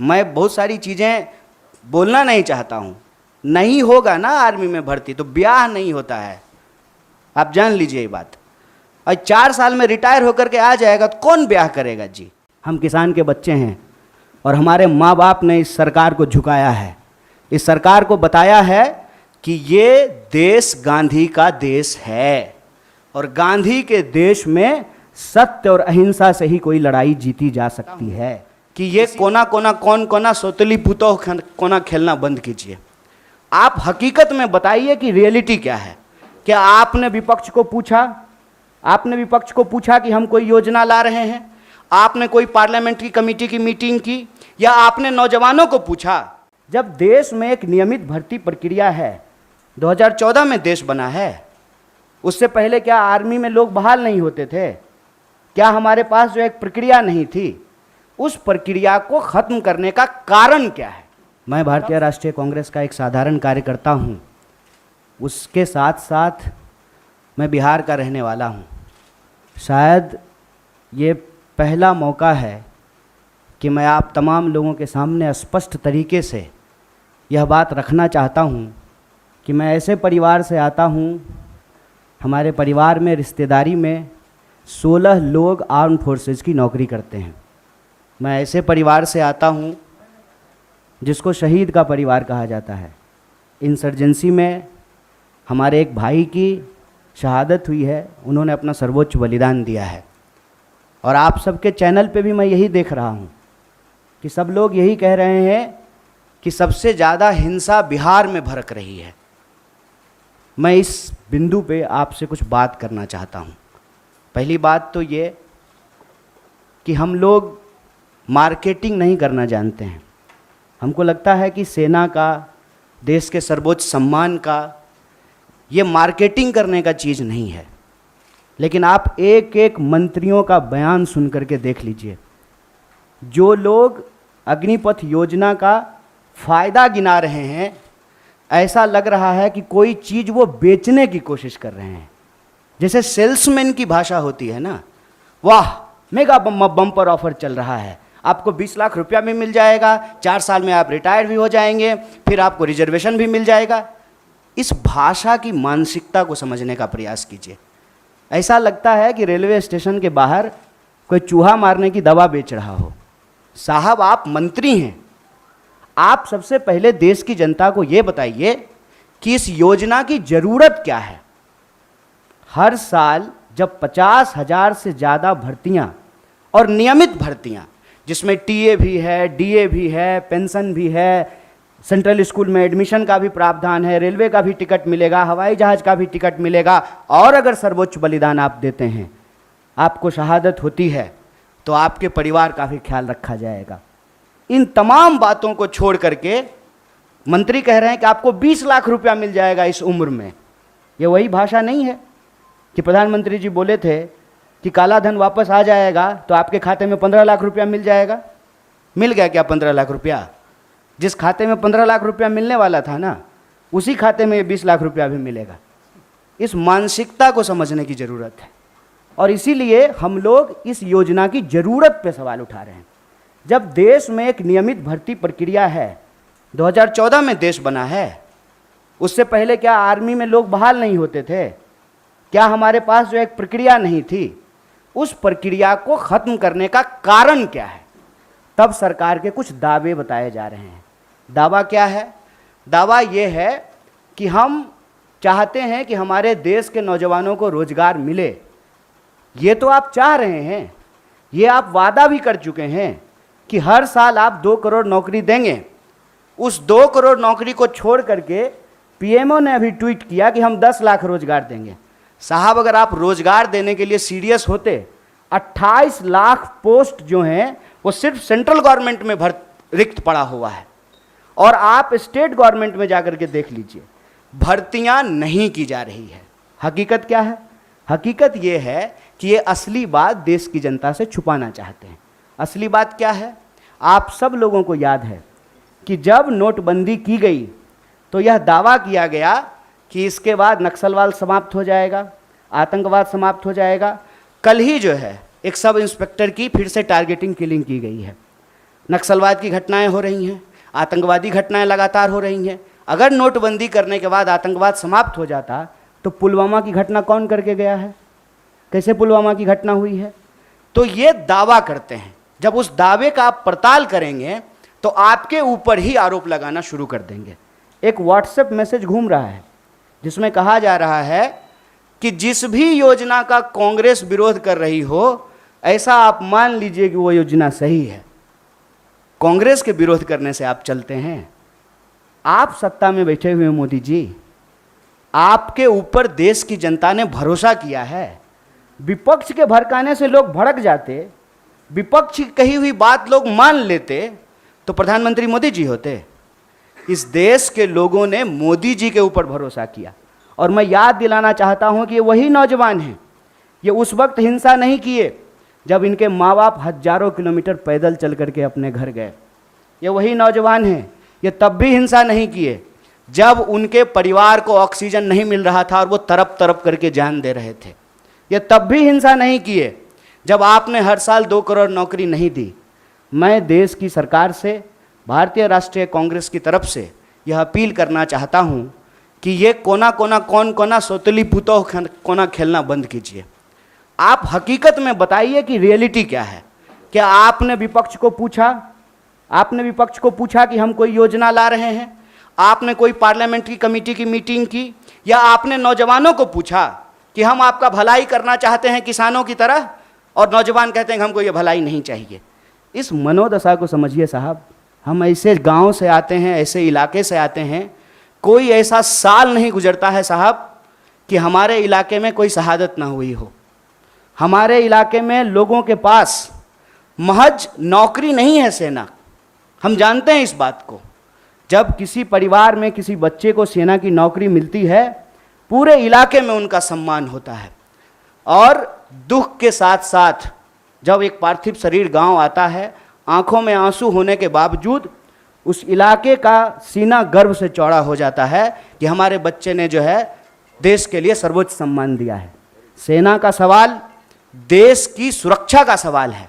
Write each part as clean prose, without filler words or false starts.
मैं बहुत सारी चीज़ें बोलना नहीं चाहता हूँ। नहीं होगा ना आर्मी में भर्ती तो ब्याह नहीं होता है, आप जान लीजिए ये बात। और 4 साल में रिटायर होकर के आ जाएगा तो कौन ब्याह करेगा जी। हम किसान के बच्चे हैं और हमारे माँ बाप ने इस सरकार को झुकाया है, इस सरकार को बताया है कि ये देश गांधी का देश है और गांधी के देश में सत्य और अहिंसा से ही कोई लड़ाई जीती जा सकती है। कि ये कोना कोना कौन कोना सोतली पुतो कोना खेलना बंद कीजिए। आप हकीकत में बताइए कि रियलिटी क्या है। क्या आपने विपक्ष को पूछा, आपने विपक्ष को पूछा कि हम कोई योजना ला रहे हैं? आपने कोई पार्लियामेंट्री कमेटी की मीटिंग की या आपने नौजवानों को पूछा? जब देश में एक नियमित भर्ती प्रक्रिया है, 2014 में देश बना है, उससे पहले क्या आर्मी में लोग बहाल नहीं होते थे? क्या हमारे पास जो एक प्रक्रिया नहीं थी, उस प्रक्रिया को खत्म करने का कारण क्या है? मैं भारतीय राष्ट्रीय कांग्रेस का एक साधारण कार्यकर्ता हूँ, उसके साथ साथ मैं बिहार का रहने वाला हूँ। शायद ये पहला मौका है कि मैं आप तमाम लोगों के सामने स्पष्ट तरीके से यह बात रखना चाहता हूँ कि मैं ऐसे परिवार से आता हूँ, हमारे परिवार में रिश्तेदारी में 16 लोग आर्म फोर्सेस की नौकरी करते हैं। मैं ऐसे परिवार से आता हूँ जिसको शहीद का परिवार कहा जाता है। इंसर्जेंसी में हमारे एक भाई की शहादत हुई है, उन्होंने अपना सर्वोच्च बलिदान दिया है। और आप सबके चैनल पे भी मैं यही देख रहा हूँ कि सब लोग यही कह रहे हैं कि सबसे ज़्यादा हिंसा बिहार में भड़क रही है। मैं इस बिंदु पे आपसे कुछ बात करना चाहता हूँ। पहली बात तो ये कि हम लोग मार्केटिंग नहीं करना जानते हैं। हमको लगता है कि सेना का, देश के सर्वोच्च सम्मान का, ये मार्केटिंग करने का चीज़ नहीं है। लेकिन आप एक एक मंत्रियों का बयान सुन करके देख लीजिए। जो लोग अग्निपथ योजना का फ़ायदा गिना रहे हैं, ऐसा लग रहा है कि कोई चीज़ वो बेचने की कोशिश कर रहे हैं। जैसे सेल्समैन की भाषा होती है ना, वाह मेगा बम्पर ऑफर चल रहा है, आपको 20 लाख रुपया भी मिल जाएगा, 4 साल में आप रिटायर भी हो जाएंगे, फिर आपको रिजर्वेशन भी मिल जाएगा। इस भाषा की मानसिकता को समझने का प्रयास कीजिए। ऐसा लगता है कि रेलवे स्टेशन के बाहर कोई चूहा मारने की दवा बेच रहा हो। साहब आप मंत्री हैं, आप सबसे पहले देश की जनता को ये बताइए कि इस योजना की ज़रूरत क्या है। हर साल जब 50,000 से ज़्यादा भर्तियाँ और नियमित भर्तियाँ, जिसमें टीए भी है, डीए भी है, पेंशन भी है, सेंट्रल स्कूल में एडमिशन का भी प्रावधान है, रेलवे का भी टिकट मिलेगा, हवाई जहाज़ का भी टिकट मिलेगा, और अगर सर्वोच्च बलिदान आप देते हैं, आपको शहादत होती है, तो आपके परिवार का भी ख्याल रखा जाएगा। इन तमाम बातों को छोड़ करके मंत्री कह रहे हैं कि आपको 20 लाख रुपया मिल जाएगा इस उम्र में। ये वही भाषा नहीं है कि प्रधानमंत्री जी बोले थे कि काला धन वापस आ जाएगा तो आपके खाते में 15 लाख रुपया मिल जाएगा। मिल गया क्या 15 लाख रुपया? जिस खाते में 15 लाख रुपया मिलने वाला था ना, उसी खाते में 20 लाख रुपया भी मिलेगा। इस मानसिकता को समझने की ज़रूरत है और इसीलिए हम लोग इस योजना की ज़रूरत पे सवाल उठा रहे हैं। जब देश में एक नियमित भर्ती प्रक्रिया है, 2014 में देश बना है, उससे पहले क्या आर्मी में लोग बहाल नहीं होते थे? क्या हमारे पास जो एक प्रक्रिया नहीं थी, उस प्रक्रिया को ख़त्म करने का कारण क्या है? तब सरकार के कुछ दावे बताए जा रहे हैं। दावा क्या है? दावा ये है कि हम चाहते हैं कि हमारे देश के नौजवानों को रोजगार मिले। ये तो आप चाह रहे हैं, ये आप वादा भी कर चुके हैं कि हर साल आप 2 करोड़ नौकरी देंगे। उस 2 करोड़ नौकरी को छोड़ करके पीएमओ ने अभी ट्वीट किया कि हम 10 लाख रोजगार देंगे। साहब अगर आप रोजगार देने के लिए सीरियस होते, 28 लाख पोस्ट जो हैं वो सिर्फ सेंट्रल गवर्नमेंट में रिक्त पड़ा हुआ है, और आप स्टेट गवर्नमेंट में जाकर के देख लीजिए, भर्तियां नहीं की जा रही है। हकीकत क्या है? हकीकत ये है कि ये असली बात देश की जनता से छुपाना चाहते हैं। असली बात क्या है? आप सब लोगों को याद है कि जब नोटबंदी की गई तो यह दावा किया गया कि इसके बाद नक्सलवाद समाप्त हो जाएगा, आतंकवाद समाप्त हो जाएगा। कल ही जो है एक सब इंस्पेक्टर की फिर से टारगेटिंग किलिंग की गई है। नक्सलवाद की घटनाएं हो रही हैं, आतंकवादी घटनाएं लगातार हो रही हैं। अगर नोटबंदी करने के बाद आतंकवाद समाप्त हो जाता तो पुलवामा की घटना कौन करके गया है, कैसे पुलवामा की घटना हुई है? तो ये दावा करते हैं। जब उस दावे का आप पड़ताल करेंगे तो आपके ऊपर ही आरोप लगाना शुरू कर देंगे। एक व्हाट्सएप मैसेज घूम रहा है जिसमें कहा जा रहा है कि जिस भी योजना का कांग्रेस विरोध कर रही हो, ऐसा आप मान लीजिए कि वो योजना सही है। कांग्रेस के विरोध करने से आप चलते हैं? आप सत्ता में बैठे हुए मोदी जी, आपके ऊपर देश की जनता ने भरोसा किया है। विपक्ष के भड़काने से लोग भड़क जाते, विपक्ष की कही हुई बात लोग मान लेते तो प्रधानमंत्री मोदी जी होते। इस देश के लोगों ने मोदी जी के ऊपर भरोसा किया। और मैं याद दिलाना चाहता हूं कि ये वही नौजवान हैं, ये उस वक्त हिंसा नहीं किए जब इनके माँ बाप हजारों किलोमीटर पैदल चल करके अपने घर गए। ये वही नौजवान हैं, ये तब भी हिंसा नहीं किए जब उनके परिवार को ऑक्सीजन नहीं मिल रहा था और वो तरप तरप करके जान दे रहे थे। ये तब भी हिंसा नहीं किए जब आपने हर साल 2 करोड़ नौकरी नहीं दी। मैं देश की सरकार से, भारतीय राष्ट्रीय कांग्रेस की तरफ से यह अपील करना चाहता हूं कि ये कोना कोना कौन कोना सोतली पुतोह कोना खेलना बंद कीजिए। आप हकीकत में बताइए कि रियलिटी क्या है। क्या आपने विपक्ष को पूछा? आपने विपक्ष को पूछा कि हम कोई योजना ला रहे हैं? आपने कोई पार्लियामेंट्री कमेटी की मीटिंग की? या आपने नौजवानों को पूछा कि हम आपका भलाई करना चाहते हैं किसानों की तरह, और नौजवान कहते हैं कि हमको ये भलाई नहीं चाहिए? इस मनोदशा को समझिए साहब। हम ऐसे गांव से आते हैं, ऐसे इलाके से आते हैं, कोई ऐसा साल नहीं गुजरता है साहब कि हमारे इलाके में कोई शहादत ना हुई हो। हमारे इलाके में लोगों के पास महज नौकरी नहीं है सेना, हम जानते हैं इस बात को। जब किसी परिवार में किसी बच्चे को सेना की नौकरी मिलती है, पूरे इलाके में उनका सम्मान होता है। और दुख के साथ साथ जब एक पार्थिव शरीर गांव आता है, आंखों में आंसू होने के बावजूद उस इलाके का सीना गर्व से चौड़ा हो जाता है कि हमारे बच्चे ने जो है देश के लिए सर्वोच्च सम्मान दिया है। सेना का सवाल देश की सुरक्षा का सवाल है,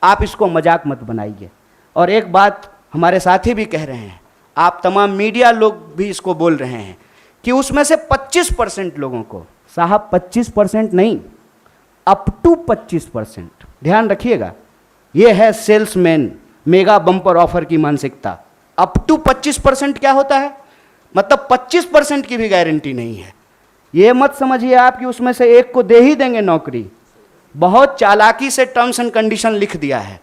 आप इसको मजाक मत बनाइए। और एक बात हमारे साथी भी कह रहे हैं, आप तमाम मीडिया लोग भी इसको बोल रहे हैं कि उसमें से 25% लोगों को, साहब 25% नहीं, अप टू 25%, ध्यान रखिएगा। ये है सेल्समैन मेगा बम्पर ऑफर की मानसिकता। अप टू 25% क्या होता है? मतलब 25% की भी गारंटी नहीं है। ये मत समझिए आप कि उसमें से एक को दे ही देंगे नौकरी। बहुत चालाकी से टर्म्स एंड कंडीशन लिख दिया है,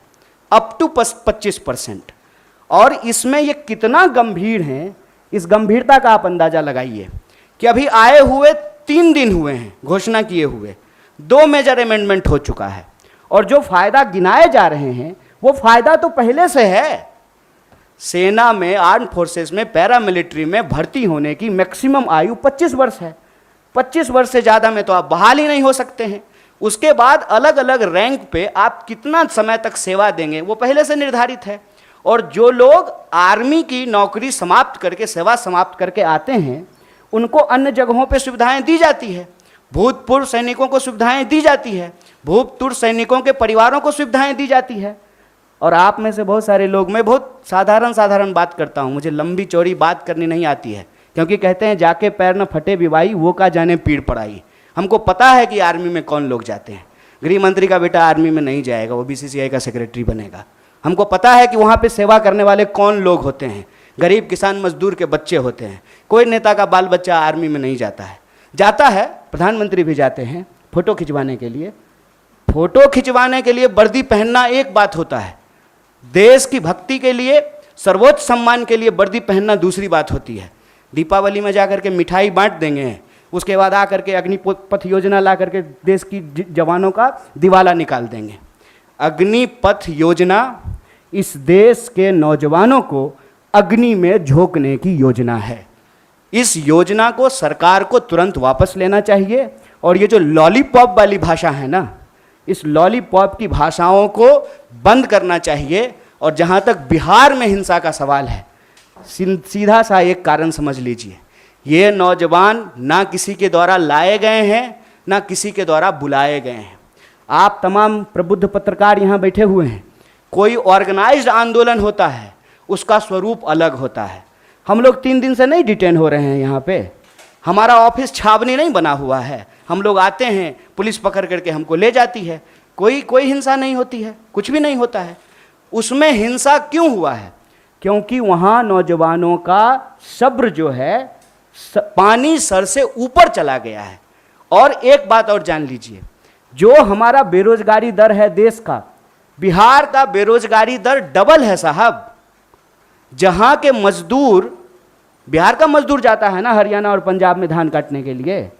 अप टू 25%। और इसमें ये कितना गंभीर है, इस गंभीरता का आप अंदाजा लगाइए कि अभी आए हुए 3 दिन हुए हैं घोषणा किए हुए, 2 मेजर अमेंडमेंट हो चुका है। और जो फायदा गिनाए जा रहे हैं वो फायदा तो पहले से है। सेना में, आर्म फोर्सेस में, पैरामिलिट्री में भर्ती होने की मैक्सिमम आयु 25 वर्ष है। 25 वर्ष से ज़्यादा में तो आप बहाल ही नहीं हो सकते हैं। उसके बाद अलग अलग रैंक पे आप कितना समय तक सेवा देंगे वो पहले से निर्धारित है। और जो लोग आर्मी की नौकरी समाप्त करके, सेवा समाप्त करके आते हैं, उनको अन्य जगहों पे सुविधाएं दी जाती है। भूतपूर्व सैनिकों को सुविधाएं दी जाती है, भूतपूर्व सैनिकों के परिवारों को सुविधाएं दी जाती है। और आप में से बहुत सारे लोग, मैं बहुत साधारण बात करता हूँ, मुझे लंबी चौड़ी बात करनी नहीं आती है, क्योंकि कहते हैं जाके पैर न फटे विवाई, वो का जाने पीड़ पड़ाई। हमको पता है कि आर्मी में कौन लोग जाते हैं। गृह मंत्री का बेटा आर्मी में नहीं जाएगा, वो BCCI का सेक्रेटरी बनेगा। हमको पता है कि वहाँ पे सेवा करने वाले कौन लोग होते हैं। गरीब किसान मजदूर के बच्चे होते हैं। कोई नेता का बाल बच्चा आर्मी में नहीं जाता है। जाता है, प्रधानमंत्री भी जाते हैं फोटो खिंचवाने के लिए। फोटो खिंचवाने के लिए वर्दी पहनना एक बात होता है, देश की भक्ति के लिए, सर्वोच्च सम्मान के लिए वर्दी पहनना दूसरी बात होती है। दीपावली में जाकर के मिठाई बांट देंगे, उसके बाद आकर के अग्निपथ योजना ला करके देश की जवानों का दिवाला निकाल देंगे। अग्निपथ योजना इस देश के नौजवानों को अग्नि में झोंकने की योजना है। इस योजना को सरकार को तुरंत वापस लेना चाहिए। और ये जो लॉलीपॉप वाली भाषा है ना, इस लॉलीपॉप की भाषाओं को बंद करना चाहिए। और जहाँ तक बिहार में हिंसा का सवाल है, सीधा सा एक कारण समझ लीजिए, ये नौजवान ना किसी के द्वारा लाए गए हैं, ना किसी के द्वारा बुलाए गए हैं। आप तमाम प्रबुद्ध पत्रकार यहाँ बैठे हुए हैं, कोई ऑर्गेनाइज्ड आंदोलन होता है, उसका स्वरूप अलग होता है। हम लोग 3 दिन से नहीं डिटेन हो रहे हैं यहाँ पे, हमारा ऑफिस छावनी नहीं बना हुआ है। हम लोग आते हैं, पुलिस पकड़ करके हमको ले जाती है, कोई हिंसा नहीं होती है, कुछ भी नहीं होता है। उसमें हिंसा क्यों हुआ है? क्योंकि वहाँ नौजवानों का सब्र जो है पानी सर से ऊपर चला गया है। और एक बात और जान लीजिए, जो हमारा बेरोजगारी दर है देश का, बिहार का बेरोजगारी दर डबल है साहब। जहां के मजदूर, बिहार का मजदूर जाता है ना हरियाणा और पंजाब में धान काटने के लिए,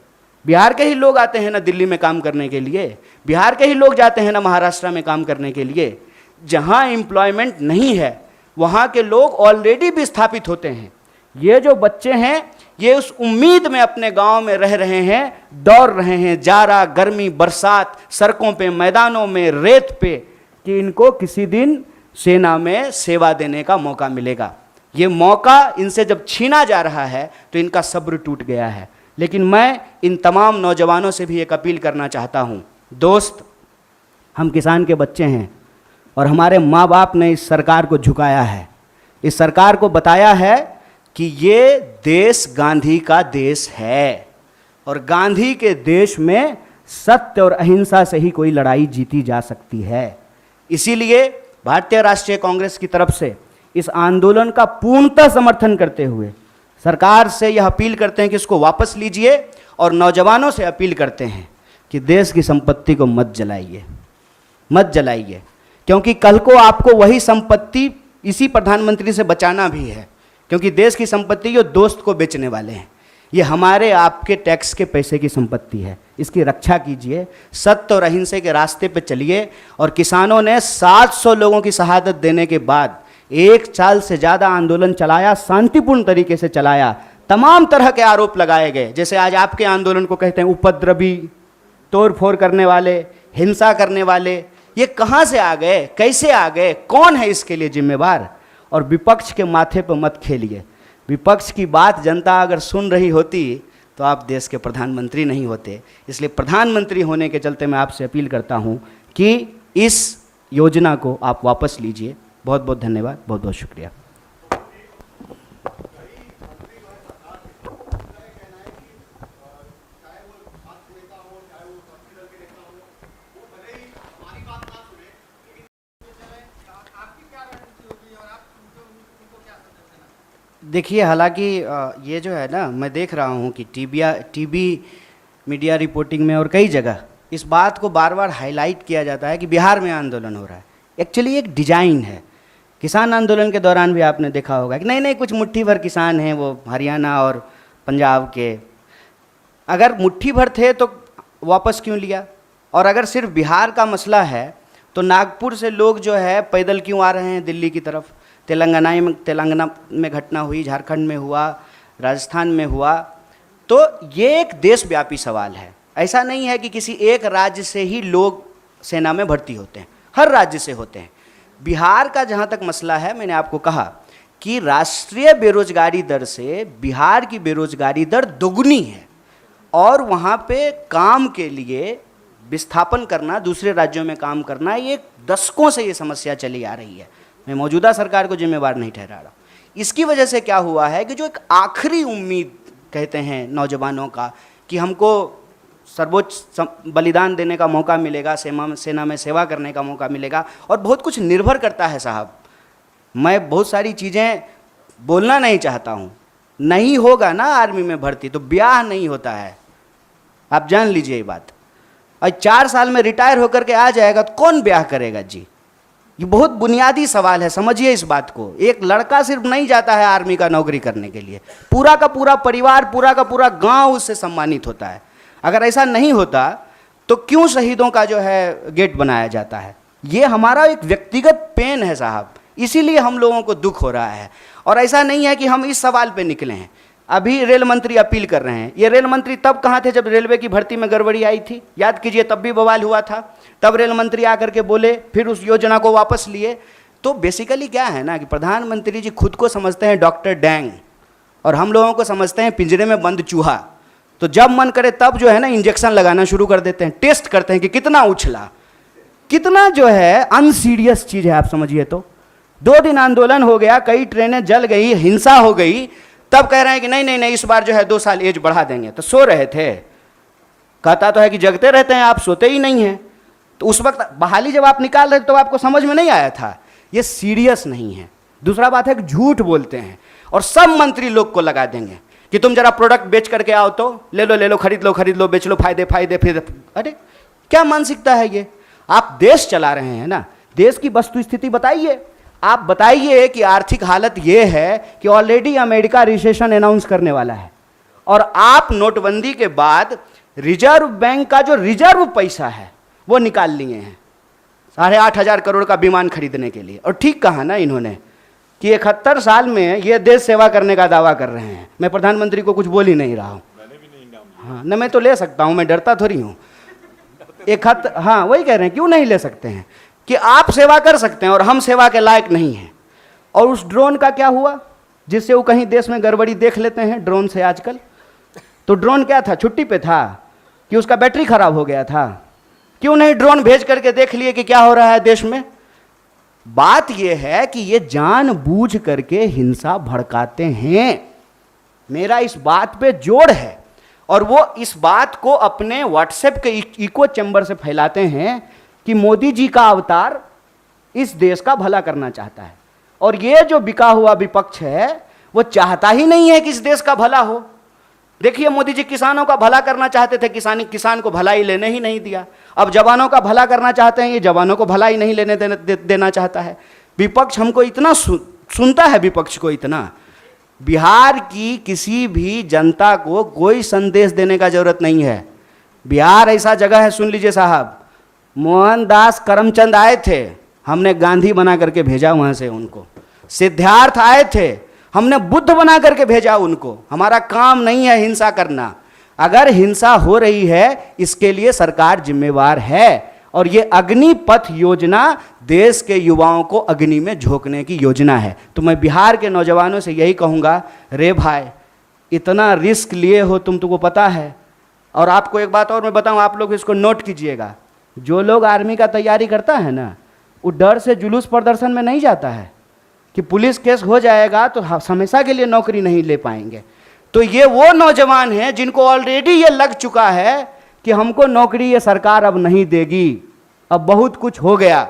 बिहार के ही लोग आते हैं ना दिल्ली में काम करने के लिए, बिहार के ही लोग जाते हैं ना महाराष्ट्र में काम करने के लिए। जहां एम्प्लॉयमेंट नहीं है वहां के लोग ऑलरेडी विस्थापित होते हैं। ये जो बच्चे हैं ये उस उम्मीद में अपने गांव में रह रहे हैं, दौड़ रहे हैं जाड़ा गर्मी बरसात, सड़कों पे, मैदानों में, रेत पे, कि इनको किसी दिन सेना में सेवा देने का मौका मिलेगा। ये मौका इनसे जब छीना जा रहा है तो इनका सब्र टूट गया है। लेकिन मैं इन तमाम नौजवानों से भी एक अपील करना चाहता हूँ, दोस्त, हम किसान के बच्चे हैं और हमारे माँ बाप ने इस सरकार को झुकाया है, इस सरकार को बताया है कि ये देश गांधी का देश है और गांधी के देश में सत्य और अहिंसा से ही कोई लड़ाई जीती जा सकती है। इसीलिए भारतीय राष्ट्रीय कांग्रेस की तरफ से इस आंदोलन का पूर्णतः समर्थन करते हुए सरकार से यह अपील करते हैं कि इसको वापस लीजिए और नौजवानों से अपील करते हैं कि देश की संपत्ति को मत जलाइए, मत जलाइए, क्योंकि कल को आपको वही संपत्ति इसी प्रधानमंत्री से बचाना भी है। क्योंकि देश की संपत्ति ये दोस्त को बेचने वाले हैं, ये हमारे आपके टैक्स के पैसे की संपत्ति है। इसकी रक्षा कीजिए, सत्य और अहिंसा के रास्ते पे चलिए। और किसानों ने 700 लोगों की शहादत देने के बाद 1 साल से ज़्यादा आंदोलन चलाया, शांतिपूर्ण तरीके से चलाया। तमाम तरह के आरोप लगाए गए, जैसे आज आपके आंदोलन को कहते हैं उपद्रवी, तोड़ फोड़ करने वाले, हिंसा करने वाले। ये कहाँ से आ गए, कैसे आ गए, कौन है इसके लिए जिम्मेवार? और विपक्ष के माथे पर मत खेलिए। विपक्ष की बात जनता अगर सुन रही होती तो आप देश के प्रधानमंत्री नहीं होते। इसलिए प्रधानमंत्री होने के चलते मैं आपसे अपील करता हूं कि इस योजना को आप वापस लीजिए। बहुत बहुत धन्यवाद, बहुत बहुत शुक्रिया। देखिए, हालांकि ये जो है ना, मैं देख रहा हूँ कि टीवी मीडिया रिपोर्टिंग में और कई जगह इस बात को बार बार हाईलाइट किया जाता है कि बिहार में आंदोलन हो रहा है। एक्चुअली एक डिजाइन है। किसान आंदोलन के दौरान भी आपने देखा होगा कि नहीं कुछ मुट्ठी भर किसान हैं वो हरियाणा और पंजाब के। अगर मुट्ठी भर थे तो वापस क्यों लिया? और अगर सिर्फ बिहार का मसला है तो नागपुर से लोग जो है पैदल क्यों आ रहे हैं दिल्ली की तरफ? तेलंगाना में घटना हुई, झारखंड में हुआ, राजस्थान में हुआ। तो ये एक देशव्यापी सवाल है। ऐसा नहीं है कि किसी एक राज्य से ही लोग सेना में भर्ती होते हैं, हर राज्य से होते हैं। बिहार का जहाँ तक मसला है, मैंने आपको कहा कि राष्ट्रीय बेरोजगारी दर से बिहार की बेरोजगारी दर दोगुनी है और वहाँ पे काम के लिए विस्थापन करना, दूसरे राज्यों में काम करना, ये दशकों से ये समस्या चली आ रही है। मैं मौजूदा सरकार को जिम्मेवार नहीं ठहरा रहा। इसकी वजह से क्या हुआ है कि जो एक आखिरी उम्मीद कहते हैं नौजवानों का कि हमको सर्वोच्च बलिदान देने का मौका मिलेगा, सेना में सेवा करने का मौका मिलेगा, और बहुत कुछ निर्भर करता है साहब। मैं बहुत सारी चीज़ें बोलना नहीं चाहता हूँ। नहीं होगा ना आर्मी में भर्ती तो ब्याह नहीं होता है, आप जान लीजिए ये बात। और 4 साल में रिटायर होकर के आ जाएगा तो कौन ब्याह करेगा जी? ये बहुत बुनियादी सवाल है, समझिए इस बात को। एक लड़का सिर्फ नहीं जाता है आर्मी का नौकरी करने के लिए, पूरा का पूरा परिवार, पूरा का पूरा गांव उससे सम्मानित होता है। अगर ऐसा नहीं होता तो क्यों शहीदों का जो है गेट बनाया जाता है? ये हमारा एक व्यक्तिगत पेन है साहब, इसीलिए हम लोगों को दुख हो रहा है। और ऐसा नहीं है कि हम इस सवाल पे निकले हैं। अभी रेल मंत्री अपील कर रहे हैं। ये रेल मंत्री तब कहाँ थे जब रेलवे की भर्ती में गड़बड़ी आई थी? याद कीजिए, तब भी बवाल हुआ था। तब रेल मंत्री आकर के बोले, फिर उस योजना को वापस लिए। तो बेसिकली क्या है ना कि प्रधानमंत्री जी खुद को समझते हैं डॉक्टर डैंग और हम लोगों को समझते हैं पिंजरे में बंद चूहा। तो जब मन करे तब जो है ना इंजेक्शन लगाना शुरू कर देते हैं, टेस्ट करते हैं कि कितना उछला, कितना जो है अनसीरियस चीज है, आप समझिए तो। 2 दिन आंदोलन हो गया, कई ट्रेनें जल गई, हिंसा हो गई, तब कह रहे हैं कि नहीं नहीं नहीं इस बार जो है 2 साल एज बढ़ा देंगे। तो सो रहे थे, कहता तो है कि जगते रहते हैं आप, सोते ही नहीं हैं। तो उस वक्त बहाली जब आप निकाल रहे थे तो आपको समझ में नहीं आया था, ये सीरियस नहीं है। दूसरा बात है कि झूठ बोलते हैं और सब मंत्री लोग को लगा देंगे कि तुम जरा प्रोडक्ट बेच करके आओ, तो ले लो खरीद लो बेच लो, फायदे फायदे, फिर अरे क्या मानसिकता है ये? आप देश चला रहे हैं ना, देश की वस्तु स्थिति बताइए। आप बताइए कि आर्थिक हालत ये है कि ऑलरेडी अमेरिका रिसेशन अनाउंस करने वाला है, और आप नोटबंदी के बाद रिजर्व बैंक का जो रिजर्व पैसा है वो निकाल लिए हैं 8,500 करोड़ का विमान खरीदने के लिए। और ठीक कहा ना इन्होंने कि 71 साल में ये देश सेवा करने का दावा कर रहे हैं। मैं प्रधानमंत्री को कुछ बोल ही नहीं रहा हूँ। हाँ न, मैं तो ले सकता हूँ, मैं डरता थोड़ी हूँ। हाँ वही कह रहे हैं, क्यों नहीं ले सकते हैं कि आप सेवा कर सकते हैं और हम सेवा के लायक नहीं हैं। और उस ड्रोन का क्या हुआ जिससे वो कहीं देश में गड़बड़ी देख लेते हैं ड्रोन से आजकल? तो ड्रोन क्या था, छुट्टी पे था कि उसका बैटरी खराब हो गया था? क्यों नहीं ड्रोन भेज करके देख लिए कि क्या हो रहा है देश में? बात यह है कि ये जानबूझ करके हिंसा भड़काते हैं। मेरा इस बात पे जोड़ है, और वो इस बात को अपने व्हाट्सएप के इको चैम्बर से फैलाते हैं कि मोदी जी का अवतार इस देश का भला करना चाहता है। और ये जो बिका हुआ विपक्ष है वो चाहता ही नहीं है कि इस देश का भला हो। देखिए मोदी जी किसानों का भला करना चाहते थे, किसान को भलाई लेने ही नहीं दिया। अब जवानों का भला करना चाहते हैं, ये जवानों को भलाई नहीं लेने देना चाहता है। विपक्ष हमको इतना सुनता है, विपक्ष को इतना। बिहार की किसी भी जनता को कोई संदेश देने का जरूरत नहीं है। बिहार ऐसा जगह है, सुन लीजिए साहब, मोहनदास करमचंद आए थे, हमने गांधी बना करके भेजा वहां से उनको। सिद्धार्थ आए थे, हमने बुद्ध बना करके भेजा उनको। हमारा काम नहीं है हिंसा करना। अगर हिंसा हो रही है इसके लिए सरकार जिम्मेवार है, और ये अग्निपथ योजना देश के युवाओं को अग्नि में झोंकने की योजना है। तो मैं बिहार के नौजवानों से यही कहूँगा, रे भाई इतना रिस्क लिए हो तुमको पता है। और आपको एक बात और मैं बताऊँ, आप लोग इसको नोट कीजिएगा, जो लोग आर्मी का तैयारी करता है ना, वो डर से जुलूस प्रदर्शन में नहीं जाता है कि पुलिस केस हो जाएगा तो हमेशा के लिए नौकरी नहीं ले पाएंगे। तो ये वो नौजवान हैं जिनको ऑलरेडी ये लग चुका है कि हमको नौकरी ये सरकार अब नहीं देगी, अब बहुत कुछ हो गया।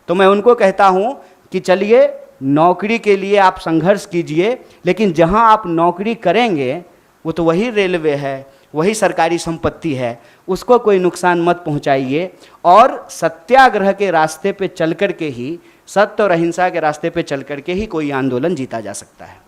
तो मैं उनको कहता हूं कि चलिए नौकरी के लिए आप संघर्ष कीजिए, लेकिन जहां आप नौकरी करेंगे वो तो वही रेलवे है, वही सरकारी संपत्ति है, उसको कोई नुकसान मत पहुंचाइए। और सत्याग्रह के रास्ते पे चल कर के ही, सत्य और अहिंसा के रास्ते पे चल कर के ही कोई आंदोलन जीता जा सकता है।